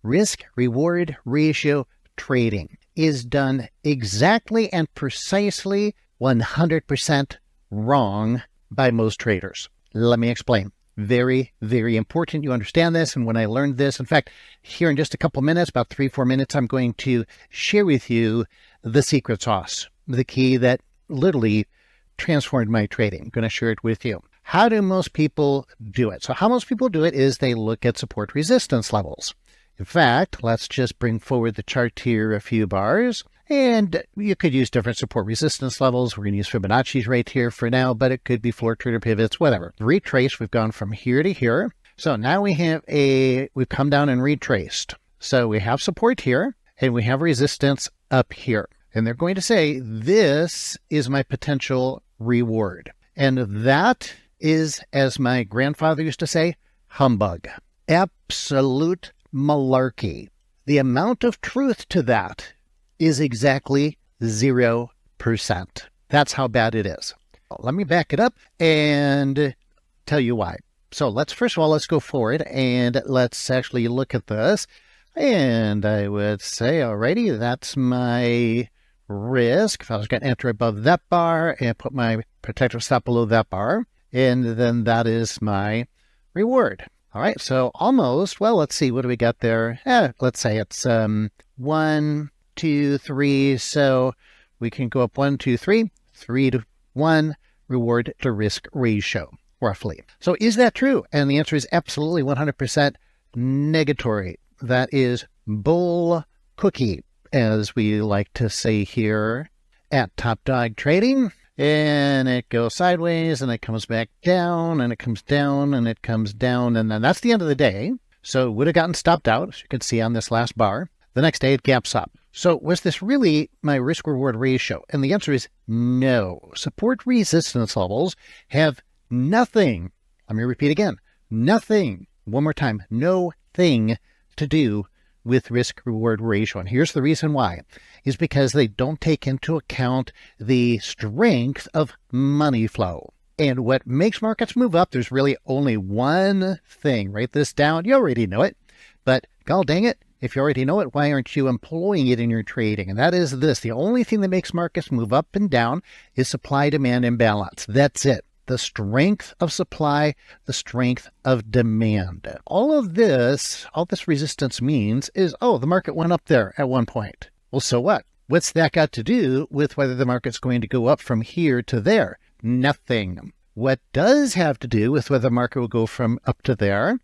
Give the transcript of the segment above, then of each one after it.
risk-reward ratio trading is done exactly and precisely 100% wrong by most traders. Let me explain. Very, very important you understand this. And when I learned this, in fact, here in just a couple minutes, about 3-4 minutes, I'm going to share with you the secret sauce, the key that literally transformed my trading. I'm going to share it with you. How do most people do it? So how most people do it is they look at support resistance levels. In fact, let's just bring forward the chart here a few bars. And you could use different support resistance levels. We're going to use Fibonacci's right here for now, but it could be floor trader pivots, whatever. Retrace, we've gone from here to here. So now we've come down and retraced. So we have support here and we have resistance up here. And they're going to say, this is my potential reward. And that is, as my grandfather used to say, humbug. Absolute malarkey. The amount of truth to that is exactly 0%. That's how bad it is. Let me back it up and tell you why. So first of all, let's go forward and let's actually look at this. And I would say, alrighty, that's my risk. If I was going to enter above that bar and put my protective stop below that bar, and then that is my reward. All right, so almost, well, let's see, what do we got there? Let's say it's 1, 2, 3. So we can go up 1, 2, 3, 3 to 1 reward to risk ratio, roughly. So is that true? And the answer is absolutely 100% negatory. That is bull cookie, as we like to say here at Top Dog Trading. And it goes sideways and it comes back down and it comes down and it comes down. And then that's the end of the day. So it would have gotten stopped out, as you can see on this last bar. The next day it gaps up. So was this really my risk reward ratio? And the answer is no. Support resistance levels have nothing. Let me repeat again. Nothing. One more time. No thing to do with risk reward ratio. And here's the reason why, is because they don't take into account the strength of money flow. And what makes markets move up, there's really only one thing. Write this down. You already know it, but god dang it, if you already know it, why aren't you employing it in your trading? And that is this. The only thing that makes markets move up and down is supply-demand imbalance. That's it. The strength of supply, the strength of demand. All this resistance means is, the market went up there at one point. Well, so what? What's that got to do with whether the market's going to go up from here to there? Nothing. What does have to do with whether the market will go from up to there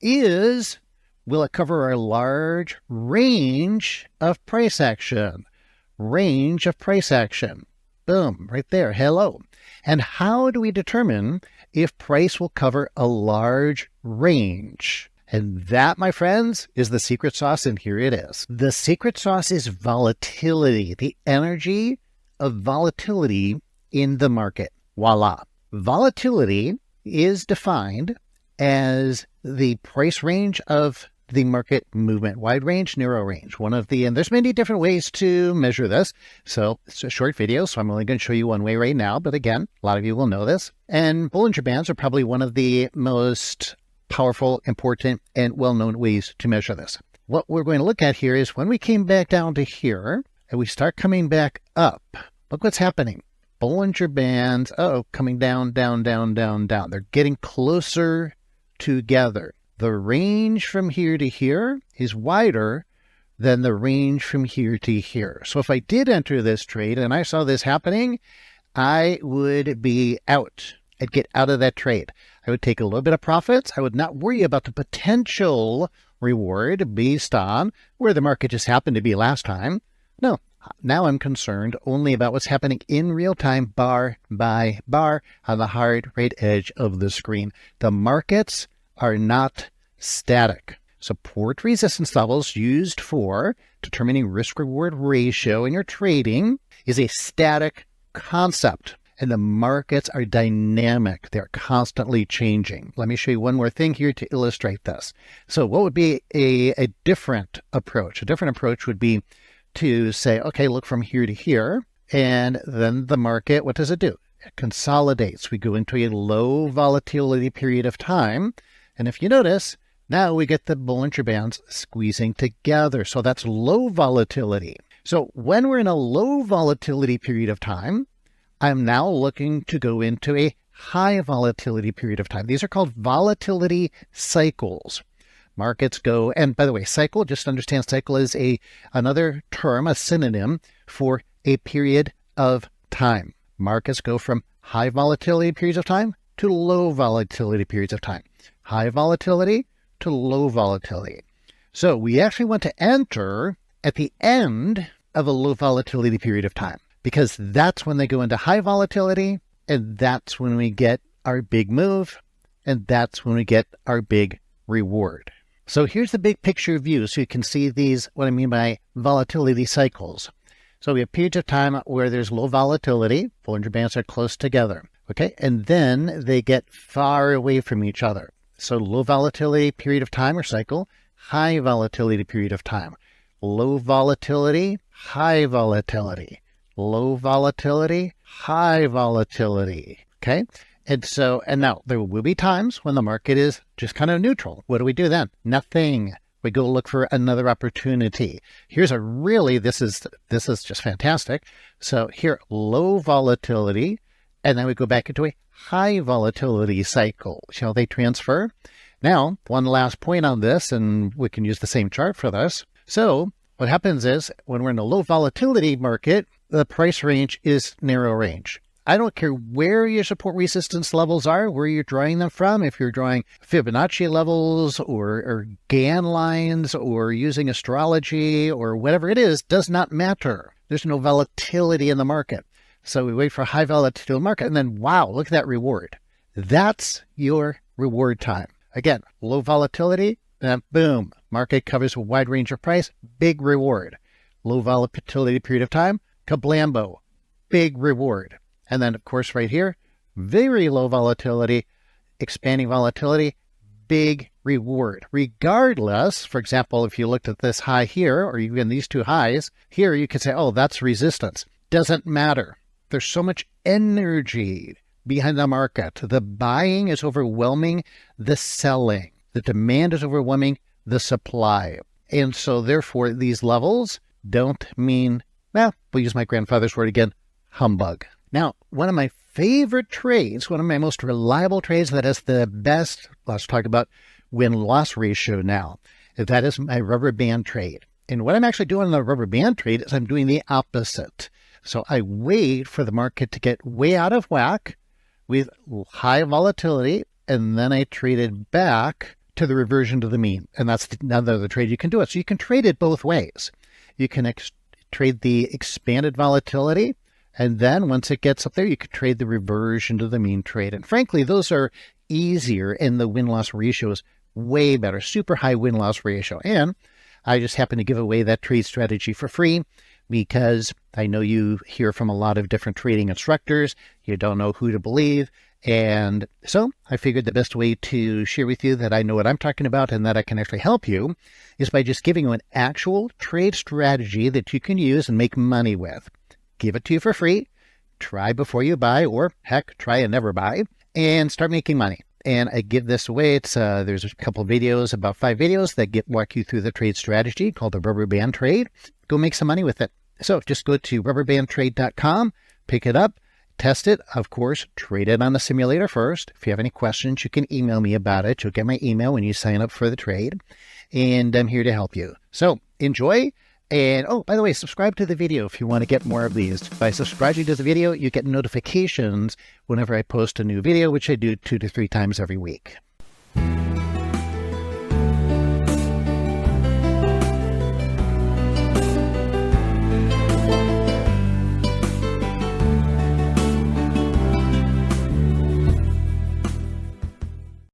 is, will it cover a large range of price action? Range of price action. Boom, right there. Hello. And how do we determine if price will cover a large range? And that, my friends, is the secret sauce, and here it is. The secret sauce is volatility, the energy of volatility in the market. Voila. Volatility is defined as the price range of the market movement, wide range, narrow range. And there's many different ways to measure this. So it's a short video, so I'm only going to show you one way right now. But again, a lot of you will know this. And Bollinger Bands are probably one of the most powerful, important, and well-known ways to measure this. What we're going to look at here is when we came back down to here and we start coming back up, look what's happening. Bollinger Bands, coming down, down, down, down, down. They're getting closer together. The range from here to here is wider than the range from here to here. So if I did enter this trade and I saw this happening, I would be out. I'd get out of that trade. I would take a little bit of profits. I would not worry about the potential reward based on where the market just happened to be last time. No, now I'm concerned only about what's happening in real time, bar by bar, on the hard right edge of the screen. The markets are not static. Support resistance levels used for determining risk reward ratio in your trading is a static concept, and the markets are dynamic. They're constantly changing. Let me show you one more thing here to illustrate this. So what would be a different approach? A different approach would be to say, okay, look from here to here, and then the market, what does it do? It consolidates. We go into a low volatility period of time. And if you notice, Now we get the Bollinger Bands squeezing together. So that's low volatility. So when we're in a low volatility period of time, I'm now looking to go into a high volatility period of time. These are called volatility cycles. Markets go, and by the way, cycle, just understand cycle is another term, a synonym for a period of time. Markets go from high volatility periods of time to low volatility periods of time. High volatility to low volatility. So we actually want to enter at the end of a low volatility period of time, because that's when they go into high volatility, and that's when we get our big move, and that's when we get our big reward. So here's the big picture view, so you can see these, what I mean by volatility cycles. So we have periods of time where there's low volatility, Bollinger Bands are close together, okay? And then they get far away from each other. So low volatility period of time or cycle, high volatility period of time. Low volatility, high volatility. Low volatility, high volatility, okay? And now there will be times when the market is just kind of neutral. What do we do then? Nothing. We go look for another opportunity. Here's this is just fantastic. So here, low volatility, and then we go back into a high volatility cycle. Shall they transfer? Now, one last point on this, and we can use the same chart for this. So what happens is when we're in a low volatility market, the price range is narrow range. I don't care where your support resistance levels are, where you're drawing them from, if you're drawing Fibonacci levels or Gann lines or using astrology or whatever it is, does not matter. There's no volatility in the market. So we wait for high volatility market, and then wow, look at that reward. That's your reward time. Again, low volatility, and boom, market covers a wide range of price, big reward. Low volatility period of time, kablambo, big reward. And then, of course, right here, very low volatility, expanding volatility, big reward. Regardless, for example, if you looked at this high here, or even these two highs, here you could say, oh, that's resistance. Doesn't matter. There's so much energy behind the market. The buying is overwhelming the selling. The demand is overwhelming the supply. And so, therefore, these levels don't mean, well, we'll use my grandfather's word again, humbug. Now, one of my favorite trades, one of my most reliable trades that has the best, let's talk about win-loss ratio now, that is my rubber band trade. And what I'm actually doing in the rubber band trade is I'm doing the opposite. So I wait for the market to get way out of whack with high volatility, and then I trade it back to the reversion to the mean. And that's another trade you can do it. So you can trade it both ways. You can trade the expanded volatility, and then once it gets up there, you could trade the reversion to the mean trade. And frankly, those are easier, and the win-loss ratio is way better, super high win-loss ratio. And I just happen to give away that trade strategy for free because I know you hear from a lot of different trading instructors. You don't know who to believe. And so I figured the best way to share with you that I know what I'm talking about and that I can actually help you is by just giving you an actual trade strategy that you can use and make money with. Give it to you for free, try before you buy, or heck, try and never buy, and start making money. And I give this away. There's a couple of videos, about 5 videos that walk you through the trade strategy called the rubber band trade. Go make some money with it. So just go to rubberbandtrade.com, pick it up, test it. Of course, trade it on the simulator first. If you have any questions, you can email me about it. You'll get my email when you sign up for the trade, and I'm here to help you. So enjoy. And, oh, by the way, subscribe to the video if you want to get more of these. By subscribing to the video, you get notifications whenever I post a new video, which I do 2 to 3 times every week.